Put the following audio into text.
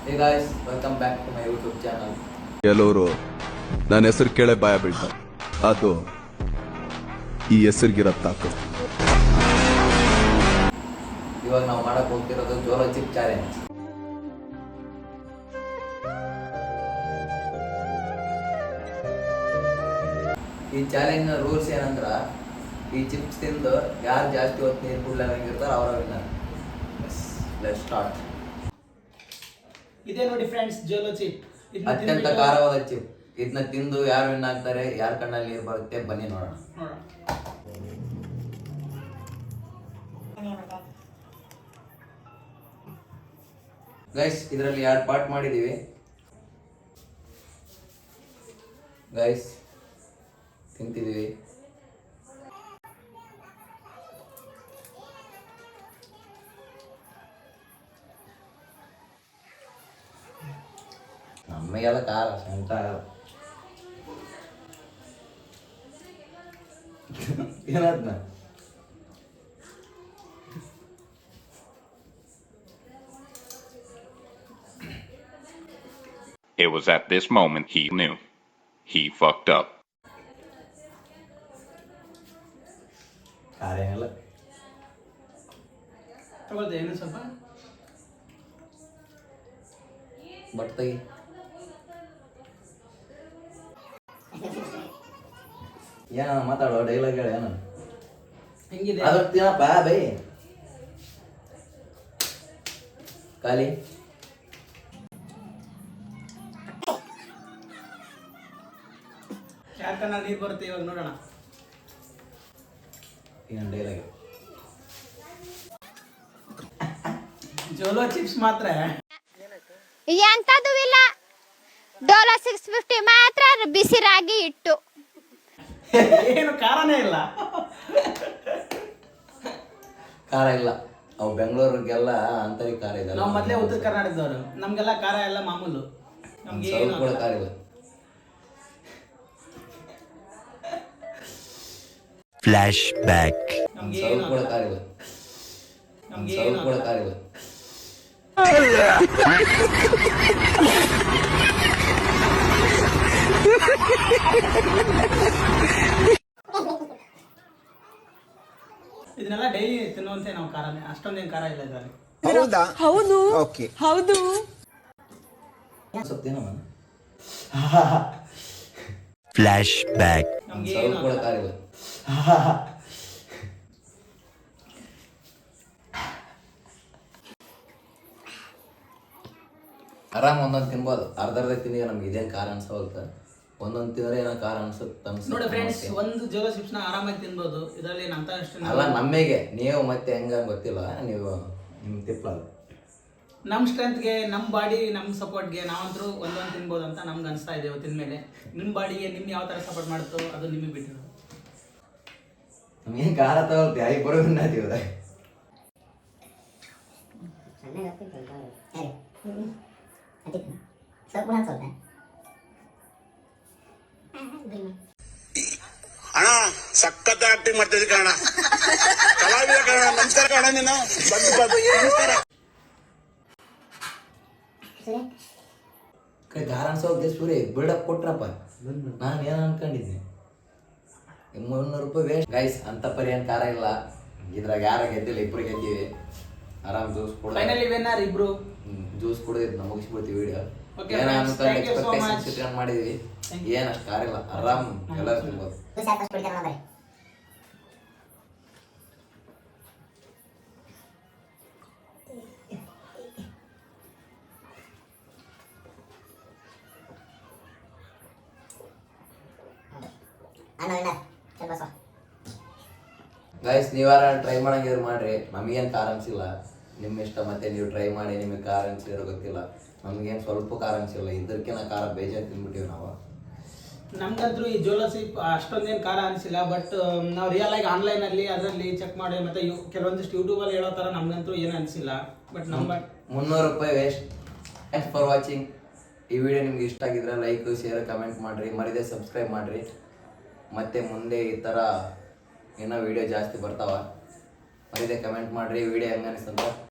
Hey guys, welcome back to my YouTube channel. ಕೆಲವರು ನನ್ನ ಹೆಸರು ಕೇಳೇ ಭಯ ಬೀಳ್ತಾರೆ. ಅದು ಈ ಹೆಸರಿಗಿರೋ ತಾಕತ್ತು. ಇವಾಗ ನಾವು ಮಾಡಕ್ಕೆ ಹೋಗ್ತಿರೋದು ಜೋಲೋ ಚಿಪ್ ಚಾಲೆಂಜ್. ಈ ಚಾಲೆಂಜ್ನ ರೂಲ್ಸ್ ಏನಂದ್ರೆ ಈ ಚಿಪ್ಸ್ ತಿಂದು ಯಾರು ಜಾಸ್ತಿ ಹೊತ್ತು ನೀರು ಕುಡ್ಲಾರಂಗಿರ್ತಾರೋ ಅವರ ವಿನ್ನರ್. Let's start. ಇದೇ ನೋಡಿ ಫ್ರೆಂಡ್ಸ್ ಜೋಲೋ ಚಿಪ್. ಅತ್ಯಂತ ಖಾರವಾದ ಚಿಪ್. ಇದನ್ನ ತಿಂದು ಯಾರು ವಿನ್ ಆಗ್ತಾರೆ, ಯಾರ ಕಣ್ಣಲ್ಲಿ ನೀರು ಬರುತ್ತೆ, ಬನ್ನಿ ನೋಡೋಣ. ಗೈಸ್ ಇದರಲ್ಲಿ 2 ಪಾರ್ಟ್ ಮಾಡಿದೀವಿ. ಗೈಸ್ ತಿಂತಿದೀವಿ. ನಮಗೆಲ್ಲ ಖಾರ ಸಂತ ಏನಾದ್ನ It was at this moment he knew. He fucked up. ಖಾರ ಏನಿಲ್ಲ. ತಗೊಳ್ದೆ ಏನು ಸ್ವಲ್ಪ ಬಟ್ ತೆಗಿ. ಏನ ಮಾತಾಡೋ ಡೈಲಾಗ್ ಹೇಳ. ಏನು ಹೆಂಗಿದೆ ಅದು ತಿನ್ನಪ್ಪ ಬೈ ಖಾಲಿ. ಯಾರ ಕಣ್ಣಲ್ಲಿ ನೀರು ಬರುತ್ತೆ ಇವಾಗ ನೋಡೋಣ. ಏನು ಡೈಲಾಗ್ ಜೋಲೋ ಚಿಪ್ಸ್ ಮಾತ್ರ ಎಂತದು ಇಲ್ಲ. ಡೋಲೋ 650 ಮಾತ್ರ ಬಿಸಿ ರಾಗಿ ಇಟ್ಟು. ಏನು ಖಾರನೇ ಇಲ್ಲ. ಖಾರ ಇಲ್ಲ. ಅವು ಬೆಂಗಳೂರಿಗೆಲ್ಲ ಅಂತರಿ ಖಾರ ಇದೆ. ನಾವು ಮೊದಲೇ ಉತ್ತರ ಕರ್ನಾಟಕದವರು, ನಮ್ಗೆಲ್ಲ ಖಾರ ಎಲ್ಲ ಮಾಮೂಲು. ನಮ್ಗೆ ಸ್ವಲ್ಪ ಕೂಡ ಖಾರ ಇಲ್ಲ. Flash back. ನಮ್ಗೆ ಸ್ವಲ್ಪ ಕೂಡ ಖಾರ ಇಲ್ಲ. ಸ್ವಲ್ಪ ಕೂಡ ಖಾರ ಇಲ್ಲ. ಇದನ್ನೆಲ್ಲ ಡೈಲಿ ತಿನ್ನುವಂತೆ ನಾವು ಖಾರನೇ, ಅಷ್ಟೊಂದೇನು ಖಾರ ಇಲ್ಲ ಇದರಲ್ಲಿ. ಹೌದಾ? ಹೌದು. ಓಕೆ. ಹೌದು. ಸ್ವಲ್ಪ ತಿನ್ನಮ್ಮ. Flash back. ನಮ್ಗೆ ಸ್ವಲ್ಪ ಕೂಡ ಖಾರ ಇಲ್ಲ. ಆರಾಮ್ ಒಂದೊಂದು ತಿನ್ಬೋದು. ಅರ್ಧ ತಿಂದಿಗೆ ನಮ್ಗೆ ಇದೇನು ಖಾರ ಅನ್ಸೋಲ್ತ. ಒಂದೊಂದು ತಿಂದ್ರೆ ಏನೋ ಖಾರ ನೋಡಿ ಫ್ರೆಂಡ್ಸ್, ಒಂದು ಜೋಲೋ ಚಿಪ್ಸ್ ನ ಆರಾಮಾಗಿ ತಿನ್ಬೋದು. ಇದರಲ್ಲಿ ಅಂತ ಅಷ್ಟು ಅಲ್ಲ ನಮಗೆ ನೀವು ಮತ್ತೆ ಹೆಂಗ ಗೊತ್ತಿಲ್ಲ, ನೀವು ನಿಮ್ ತಿಪ್ಪಲ್ಲ. ನಮ್ಮ ಸ್ಟ್ರೆಂತ್ಗೆ, ನಮ್ಮ ಬಾಡಿ, ನಮ್ಮ ಸಪೋರ್ಟ್ಗೆ ನಾವಂತರೂ ಒಂದೊಂದು ತಿನ್ಬೋದು ಅಂತ ನಮ್ಗೆ ಅನಿಸ್ತಾ ಇದೆ ಇವತ್ತಿನ ಮೇಲೆ. ನಿಮ್ಮ ಬಾಡಿಗೆ ನಿಮ್ಗೆ ಯಾವ ಥರ ಸಪೋರ್ಟ್ ಮಾಡುತ್ತೋ ಅದು ನಿಮಗೆ ಬಿಟ್ಟಿರೋದು. ನಮ್ಗೇನು ಖಾರ ತಗೊಳ್ತೀವಿ, ಐ ಬರೋ ಬಿನ್ನಾತೀವಿ. ಅಣ್ಣ ಸಖತ್ ಆಕ್ಟಿಂಗ್ ಮಾಡ್ತಿದ್ದೆ ಕಣ, ಕಲಾವಿದ ಕಣ. ನಮಸ್ಕಾರ ಕಣ, ನೀನು ನಮಸ್ಕಾರ. ಖಾರ ಅನ್ಸೋಕೆ ಸೂರ್ಯ ಬಿಲ್ಡಪ್ ಕೊಟ್ರಪ್ಪ. ನಾನು ಏನು ಅನ್ಕೊಂಡಿದ್ದೆ, 300 ರೂಪಾಯಿ ವೇಸ್ಟ್. ಗೈಸ್ ಅಂತ ಪರಿ ಏನು ಖಾರ ಇಲ್ಲ ಇದ್ರಾಗ. ಯಾರ ಗೆದ್ದಿಲ್ಲ, ಇಬ್ರು ಗೆದ್ದೀವಿ. ಆರಾಮ್ ಜ್ಯೂಸ್ ಕೂಡ ಫೈನಲಿ ವಿನ್ನರ್ ಇಬ್ರು. ಜ್ಯೂಸ್ ಕುಡಿದು ಮುಗಿಸ್ಬಿಡ್ತೀವಿ ವಿಡಿಯೋ. Okay, ಏನೋ friends, ಅನ್ಕೊಂಡು thank you so expectations much. ಇಟ್ಕೊಂಡು ಮಾಡಿದ್ವಿ. ಏನು ಅಷ್ಟು ಖಾರ ಇಲ್ಲ, ಆರಾಮ್ ಎಲ್ಲರೂ ತಿನ್ಬೋದು. ಗೈಸ್ ನೀವಾರ ಟ್ರೈ ಮಾಡಂಗಿದ್ರೆ ಮಾಡ್ರಿ. ನಮಗೇನು ಖಾರ ಅನ್ಸಿಲ್ಲ, ನಿಮ್ಮ ಇಷ್ಟ. ಮತ್ತೆ ನೀವು ಟ್ರೈ ಮಾಡಿ, ನಿಮಗೆ ಖಾರ ಅನ್ಸಿರೋ ಗೊತ್ತಿಲ್ಲ. ನಮಗೇನು ಸ್ವಲ್ಪ ಖಾರ ಅನ್ಸಿಲ್ಲ, ಇದಕ್ಕಿಂತ ಖಾರ ಬೇಜಾರು ತಿನ್ಬಿಟ್ಟಿವಿ ನಾವು. ನಮ್ಗಂತೂ ಈ ಜೋಲೋ ಚಿಪ್ ಅಷ್ಟೊಂದೇನು ಖಾರ ಅನಿಸಿಲ್ಲ. ಬಟ್ ನಾವು ರಿಯಲ್ ಆಗಿ ಆನ್ಲೈನಲ್ಲಿ ಅದರಲ್ಲಿ ಚೆಕ್ ಮಾಡಿ ಮತ್ತೆ ಕೆಲವೊಂದಿಷ್ಟು ಯೂಟ್ಯೂಬಲ್ಲಿ ಹೇಳೋ ಥರ ನಮ್ಗಂತೂ ಏನು ಅನಿಸಿಲ್ಲ. ಬಟ್ ನಮ್ಮ 300 ರೂಪಾಯಿ ವೇಸ್ಟ್. Thanks for watching. ಈ ವಿಡಿಯೋ ನಿಮ್ಗೆ ಇಷ್ಟ ಆಗಿದ್ರೆ ಲೈಕ್, ಶೇರ್, ಕಮೆಂಟ್ ಮಾಡಿರಿ. ಮರಿದೇ ಸಬ್ಸ್ಕ್ರೈಬ್ ಮಾಡಿರಿ. ಮತ್ತೆ ಮುಂದೆ ಈ ಥರ ಏನೋ ವಿಡಿಯೋ ಜಾಸ್ತಿ ಬರ್ತಾವ. ಮರಿದೇ ಕಮೆಂಟ್ ಮಾಡಿರಿ ವಿಡಿಯೋ ಹೆಂಗೆ ಅನಿಸ್ತಂತ.